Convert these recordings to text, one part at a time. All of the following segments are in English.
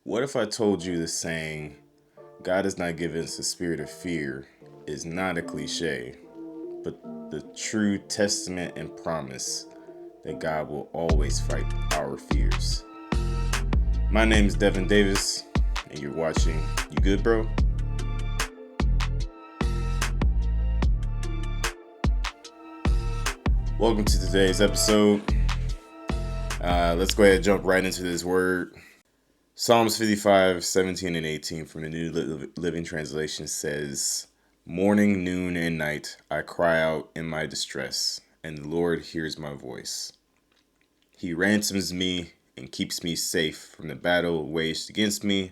What if I told you the saying, God has not given us a spirit of fear, is not a cliche, but the true testament and promise that God will always fight our fears? My name is Devin Davis, and you're watching You Good, Bro? Welcome to today's episode. Let's go ahead and jump right into this word. Psalms 55, 17 and 18 from the New Living Translation says, Morning, noon, and night I cry out in my distress, and the Lord hears my voice. He ransoms me and keeps me safe from the battle waged against me,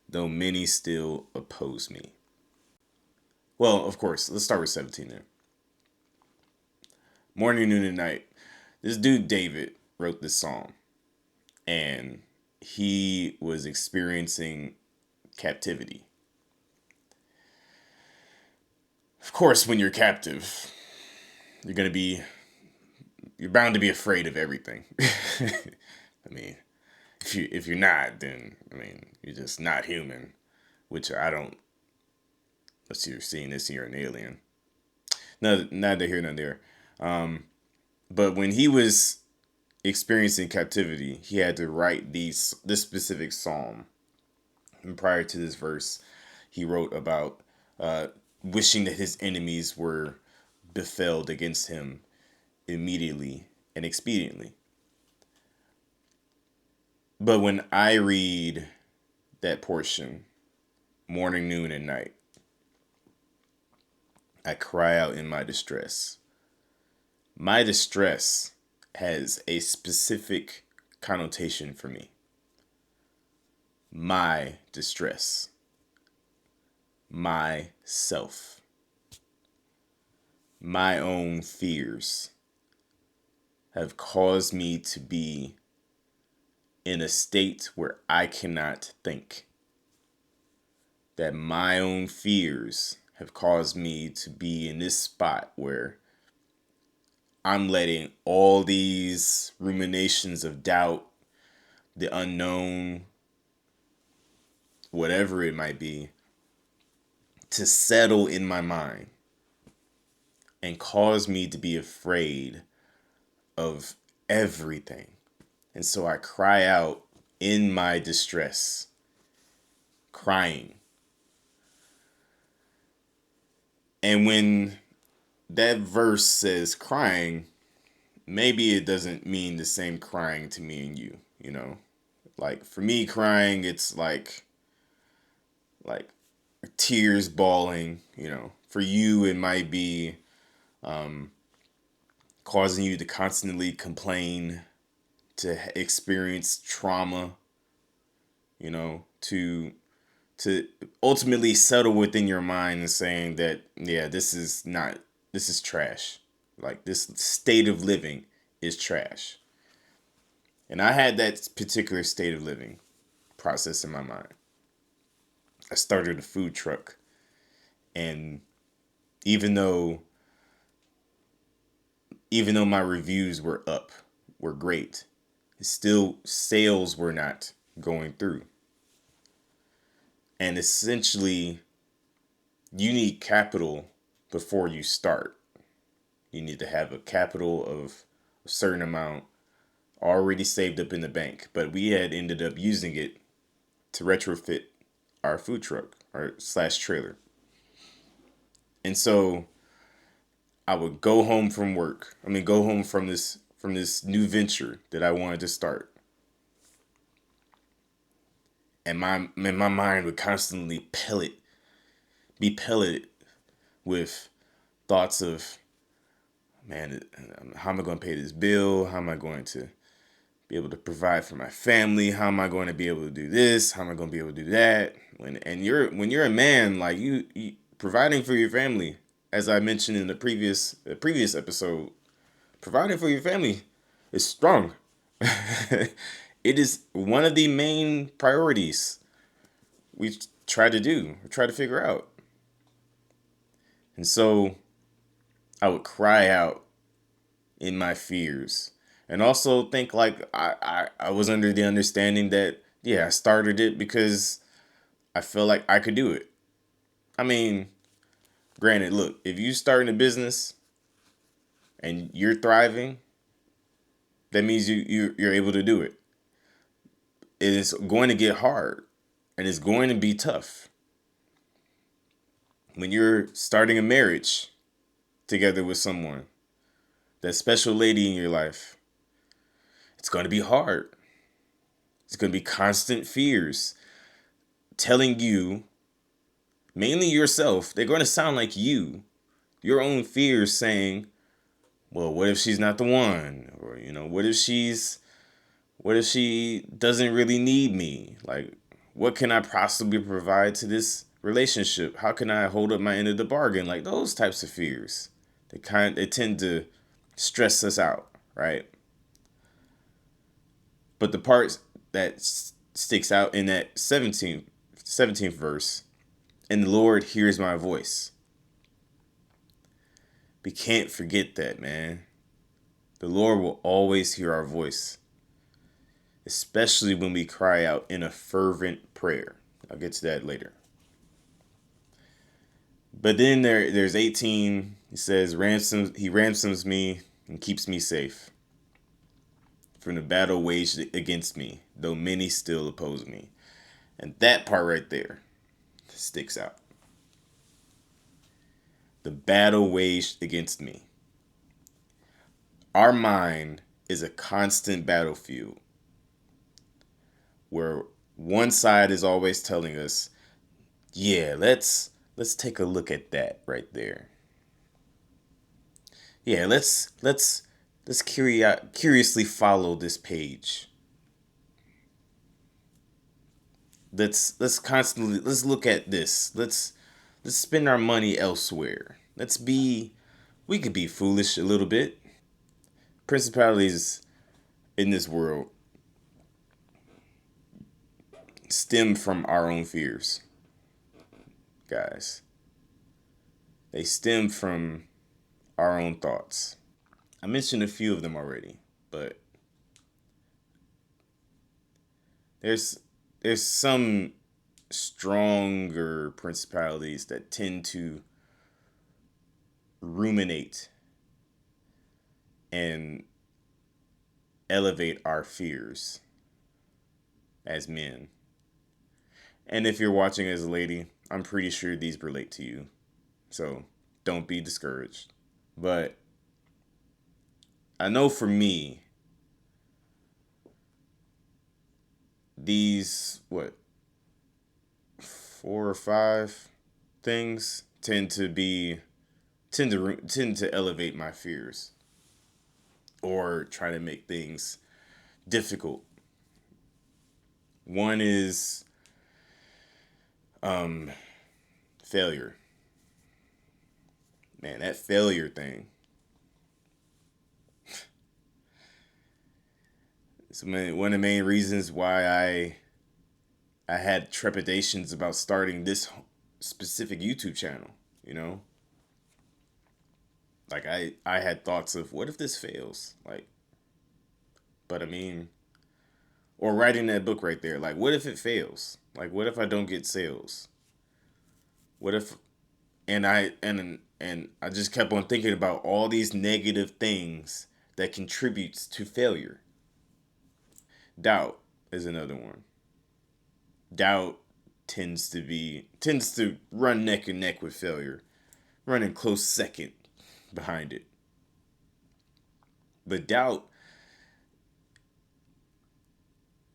though many still oppose me. Well, of course, let's start with 17 there. Morning, noon, and night. This dude, David, wrote this psalm, and he was experiencing captivity. Of course, when you're captive, you're bound to be afraid of everything. I mean, if you're not, then you're just not human, which I don't. Unless you're seeing this, you're an alien. No, neither here nor there. But when he was experiencing captivity, he had to write this specific psalm. And prior to this verse, he wrote about wishing that his enemies were befelled against him immediately and expediently. But when I read that portion, morning, noon, and night, I cry out in my distress. My distress has a specific connotation for me. My distress. Myself. My own fears have caused me to be in a state where I cannot think. That my own fears have caused me to be in this spot where I'm letting all these ruminations of doubt, the unknown, whatever it might be, to settle in my mind and cause me to be afraid of everything. And so I cry out in my distress, crying. And when that verse says crying, maybe it doesn't mean the same crying to me and you, you know? Like for me crying, it's like tears bawling, you know. For you it might be causing you to constantly complain, to experience trauma, you know, to ultimately settle within your mind and saying that, yeah, this is trash. Like this state of living is trash. And I had that particular state of living process in my mind. I started a food truck, and even though my reviews were great, still sales were not going through. And essentially, you need capital before you start. You need to have a capital of a certain amount already saved up in the bank. But we had ended up using it to retrofit our food truck or slash trailer. And so I would go home from work. Go home from this new venture that I wanted to start. And my mind would constantly be pelleted with thoughts of, man, how am I going to pay this bill? How am I going to be able to provide for my family? How am I going to be able to do this? How am I going to be able to do that? When you're a man, like you providing for your family, as I mentioned in the previous episode, providing for your family is strong. It is one of the main priorities we try to figure out. And so I would cry out in my fears and also think like I was under the understanding that Yeah, I started it because I feel like I could do it. I mean, granted, look, if you starting a business and you're thriving, that means you're able to do it. It is going to get hard and it's going to be tough. When you're starting a marriage together with someone, that special lady in your life, it's going to be hard. It's going to be constant fears telling you, mainly yourself, they're going to sound like you. Your own fears saying, well, what if she's not the one? Or, what if she doesn't really need me? Like, what can I possibly provide to this relationship? How can I hold up my end of the bargain? Like those types of fears. They tend to stress us out, right? But the part that sticks out in that 17th verse, and the Lord hears my voice. We can't forget that, man. The Lord will always hear our voice, especially when we cry out in a fervent prayer. I'll get to that later. But then there's 18. He says, he ransoms me and keeps me safe from the battle waged against me, though many still oppose me. And that part right there sticks out. The battle waged against me. Our mind is a constant battlefield where one side is always telling us, yeah, let's take a look at that right there. Yeah, let's curiously follow this page. Let's look at this. Let's spend our money elsewhere. We could be foolish a little bit. Principalities in this world stem from our own fears, guys. They stem from our own thoughts. I mentioned a few of them already, but there's there's some stronger principalities that tend to ruminate and elevate our fears as men. And if you're watching as a lady, I'm pretty sure these relate to you. So don't be discouraged. But I know for me, these, what, four or five things tend to elevate my fears or try to make things difficult. One is um failure. Man, that failure thing. It's one of the main reasons why I had trepidations about starting this specific YouTube channel, you know? Like I had thoughts of what if this fails? Like, but I mean, or writing that book right there. Like, what if it fails? Like, what if I don't get sales? What if and I just kept on thinking about all these negative things that contributes to failure. Doubt is another one. Doubt tends to run neck and neck with failure, running close second behind it. But doubt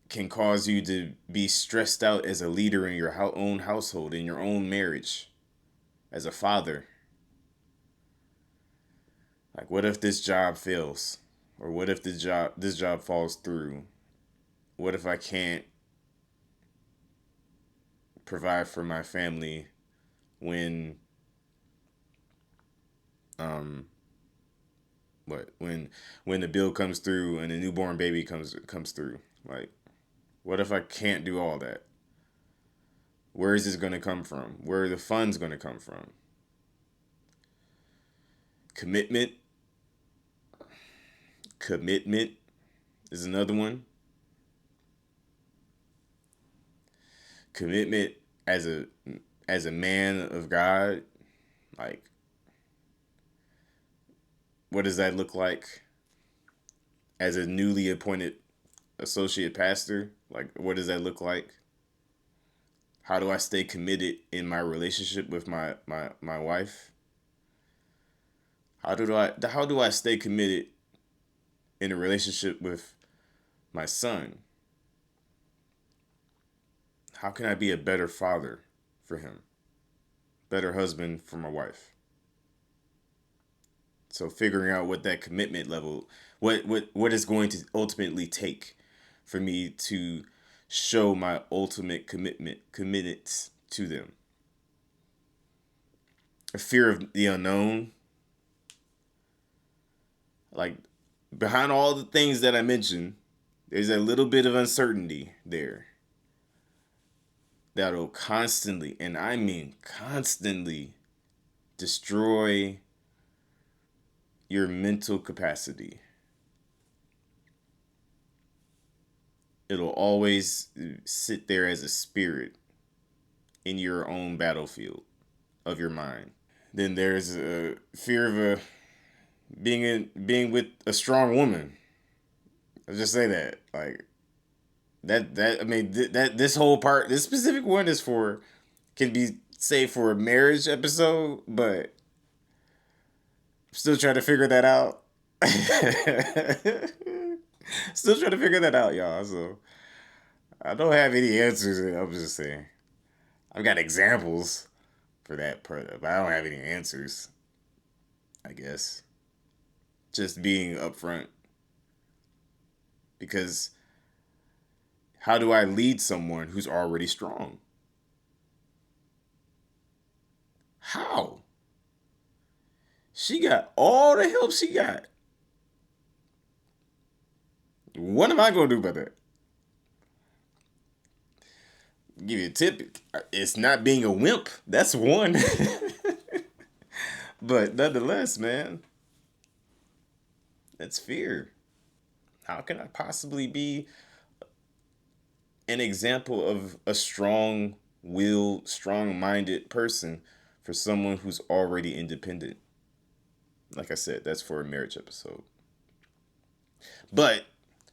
can cause you to be stressed out as a leader in your own household, in your own marriage, as a father. Like, what if this job fails, or what if this job falls through? What if I can't provide for my family when um when the bill comes through and the newborn baby comes through? Like, what if I can't do all that? Where is this going to come from? Where are the funds going to come from? Commitment. Commitment is another one. Commitment as a man of God, like what does that look like as a newly appointed associate pastor? Like what does that look like? How do I stay committed in my relationship with my wife? How do I stay committed in a relationship with my son? How can I be a better father for him? Better husband for my wife? So figuring out what that commitment level, what is going to ultimately take for me to show my ultimate committed to them. A fear of the unknown, like behind all the things that I mentioned, there's a little bit of uncertainty there that'll constantly, and I mean constantly, destroy your mental capacity. It'll always sit there as a spirit in your own battlefield of your mind. Then there's a fear of being with a strong woman. I'll just say that, like that. I mean, that this whole part, this specific one is for, can be saved for a marriage episode, but I'm still trying to figure that out. Still trying to figure that out, y'all. So I don't have any answers. I'm just saying. I've got examples for that part, but I don't have any answers. I guess just being upfront, because how do I lead someone who's already strong? How? She got all the help she got. What am I gonna do about that? Give you a tip. It's not being a wimp. That's one. But nonetheless, man, that's fear. How can I possibly be an example of a strong willed, strong minded person for someone who's already independent? Like I said, that's for a marriage episode. But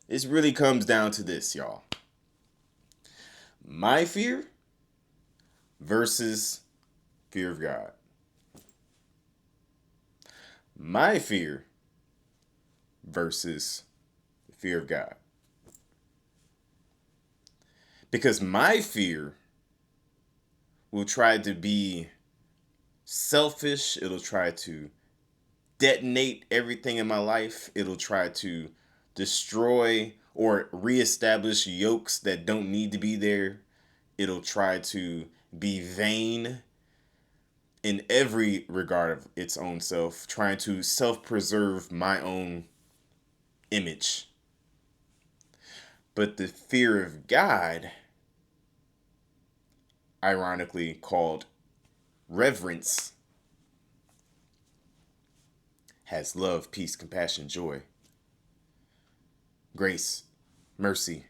it really comes down to this, y'all. My fear versus fear of God. My fear versus the fear of God. Because my fear will try to be selfish, it'll try to detonate everything in my life, it'll try to destroy or reestablish yokes that don't need to be there. It'll try to be vain in every regard of its own self, trying to self preserve my own image. But the fear of God, ironically called reverence, has love, peace, compassion, joy, grace, mercy.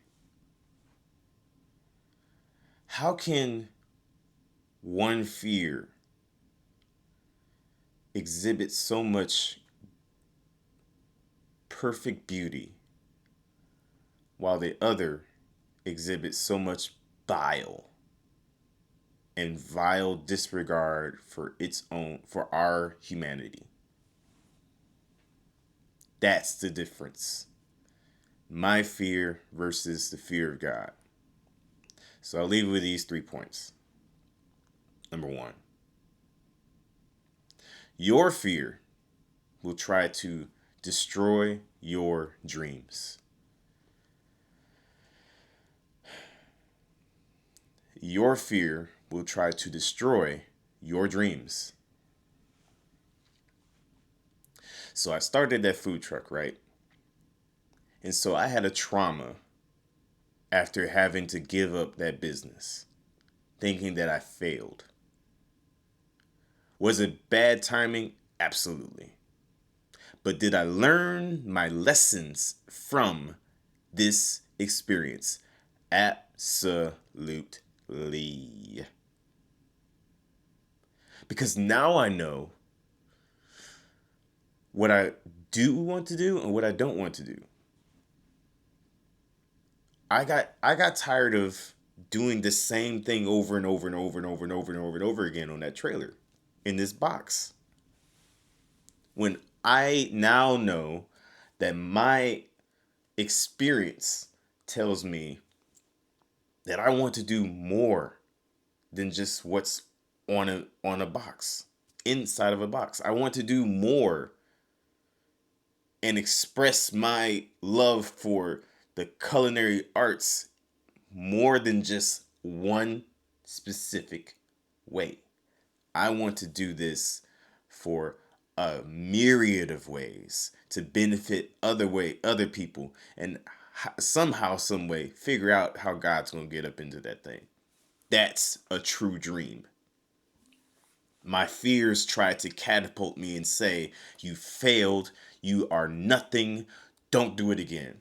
How can one fear exhibit so much perfect beauty while the other exhibits so much bile and vile disregard for our humanity? That's the difference. My fear versus the fear of God. So I'll leave you with these 3 points. Number 1, your fear will try to destroy your dreams. Your fear will try to destroy your dreams. So I started that food truck, right? And so I had a trauma after having to give up that business, thinking that I failed. Was it bad timing? Absolutely. But did I learn my lessons from this experience? Absolutely. differently. Because now I know what I do want to do and what I don't want to do. I got tired of doing the same thing over and over and over and over and over and over and over again on that trailer in this box. When I now know that my experience tells me that I want to do more than just what's on a box, inside of a box. I want to do more and express my love for the culinary arts more than just one specific way. I want to do this for a myriad of ways to benefit other people, and somehow, some way, figure out how God's gonna get up into that thing. That's a true dream. My fears try to catapult me and say, "You failed. You are nothing. Don't do it again."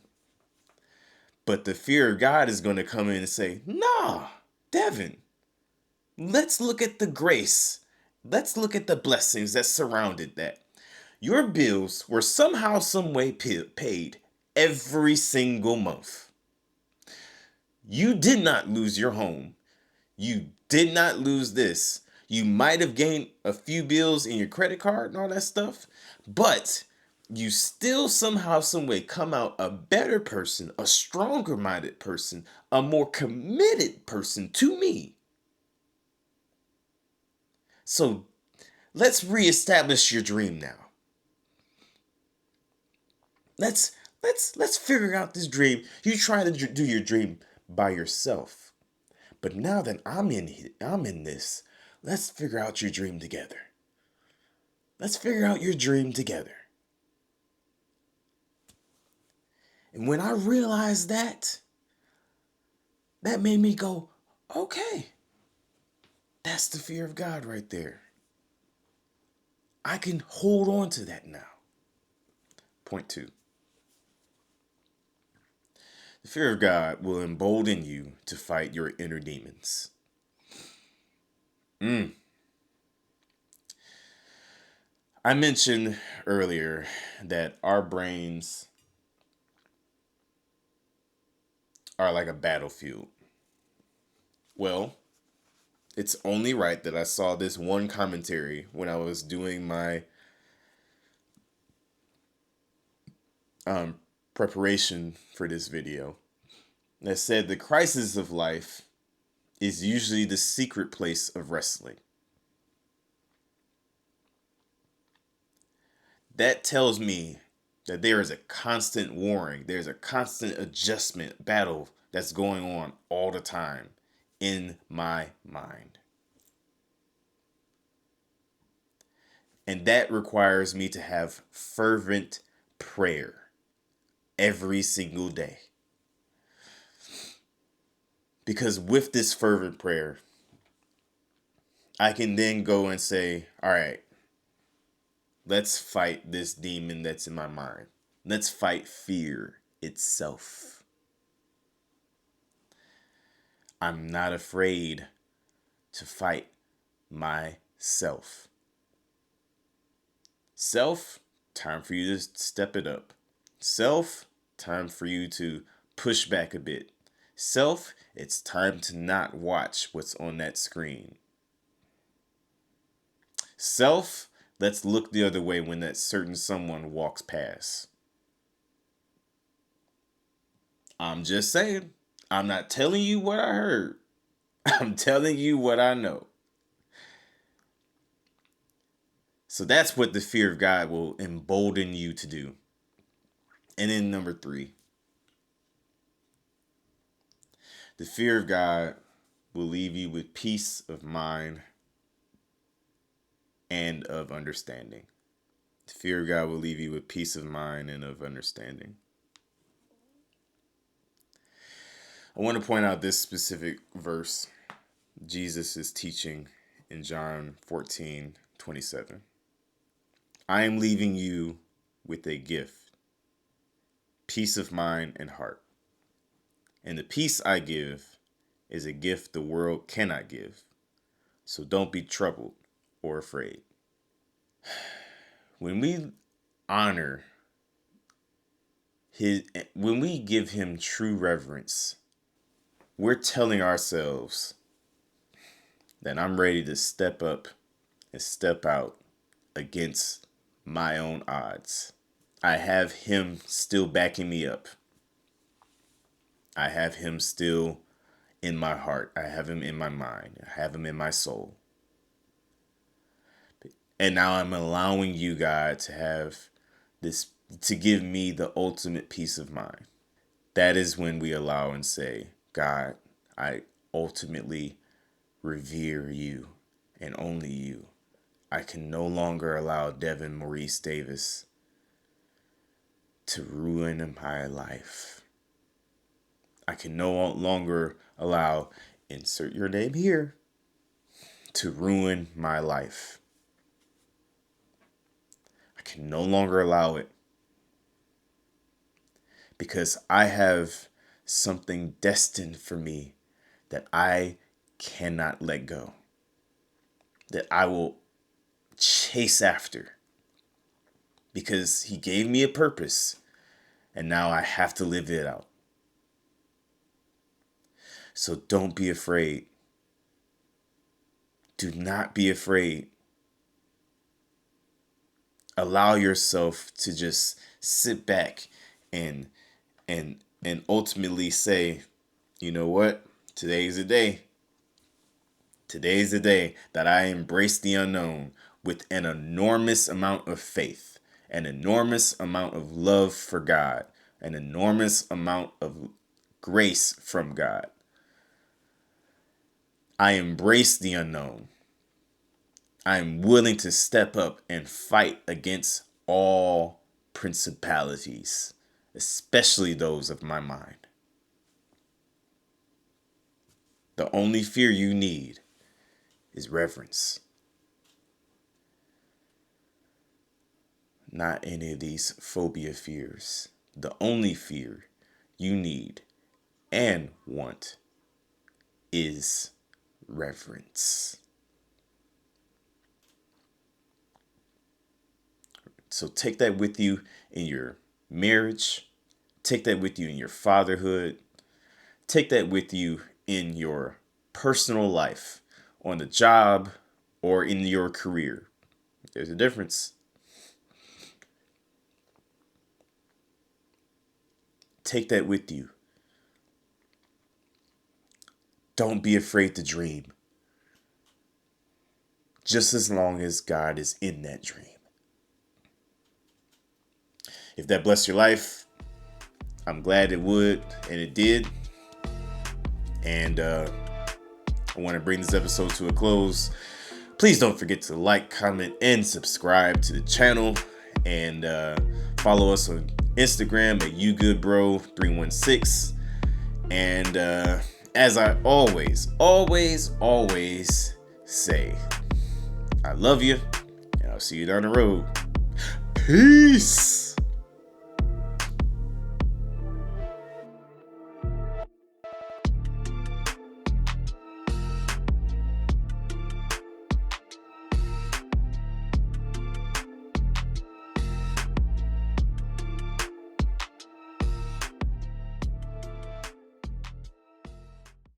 But the fear of God is going to come in and say, "Nah, Devin, let's look at the grace. Let's look at the blessings that surrounded that. Your bills were somehow, some way paid every single month. You did not lose your home. You did not lose this. You might have gained a few bills in your credit card and all that stuff, but you still somehow, some way come out a better person, a stronger minded person, a more committed person to me. So let's reestablish your dream now. Let's figure out this dream. You try to do your dream by yourself. But now that I'm in this, let's figure out your dream together. Let's figure out your dream together. And when I realized that made me go, okay, that's the fear of God right there. I can hold on to that now. Point 2. The fear of God will embolden you to fight your inner demons. I mentioned earlier that our brains are like a battlefield. Well, it's only right that I saw this one commentary when I was doing my preparation for this video that said the crisis of life is usually the secret place of wrestling. That tells me that there is a constant warring, there's a constant adjustment battle that's going on all the time in my mind. And that requires me to have fervent prayer every single day. Because with this fervent prayer, I can then go and say, all right, let's fight this demon that's in my mind. Let's fight fear itself. I'm not afraid to fight myself. Self, time for you to step it up. Self, time for you to push back a bit. Self, it's time to not watch what's on that screen. Self, let's look the other way when that certain someone walks past. I'm just saying. I'm not telling you what I heard. I'm telling you what I know. So that's what the fear of God will embolden you to do. And then number 3, the fear of God will leave you with peace of mind and of understanding. The fear of God will leave you with peace of mind and of understanding. I want to point out this specific verse Jesus is teaching in John 14:27. I am leaving you with a gift, peace of mind and heart. And the peace I give is a gift the world cannot give. So don't be troubled or afraid. When we honor when we give him true reverence, we're telling ourselves that I'm ready to step up and step out against my own odds. I have him still backing me up. I have him still in my heart. I have him in my mind. I have him in my soul. And now I'm allowing you, God, to have this, to give me the ultimate peace of mind. That is when we allow and say, God, I ultimately revere you and only you. I can no longer allow Devin Maurice Davis to ruin my life. I can no longer allow, insert your name here, to ruin my life. I can no longer allow it, because I have something destined for me that I cannot let go, that I will chase after, because he gave me a purpose and now I have to live it out. So don't be afraid. Do not be afraid. Allow yourself to just sit back and ultimately say, you know what? Today's the day. Today's the day that I embrace the unknown with an enormous amount of faith, an enormous amount of love for God, an enormous amount of grace from God. I embrace the unknown. I am willing to step up and fight against all principalities, especially those of my mind. The only fear you need is reverence. Not any of these phobia fears. The only fear you need and want is reverence. So take that with you in your marriage. Take that with you in your fatherhood. Take that with you in your personal life, on the job, or in your career. There's a difference. Take that with you. Don't be afraid to dream, just as long as God is in that dream. If that blessed your life, I'm glad it would, and it did. And I want to bring this episode to a close. Please don't forget to like, comment, and subscribe to the channel. And follow us on Instagram at YouGoodBro316. And as I always say, I love you, and I'll see you down the road. Peace.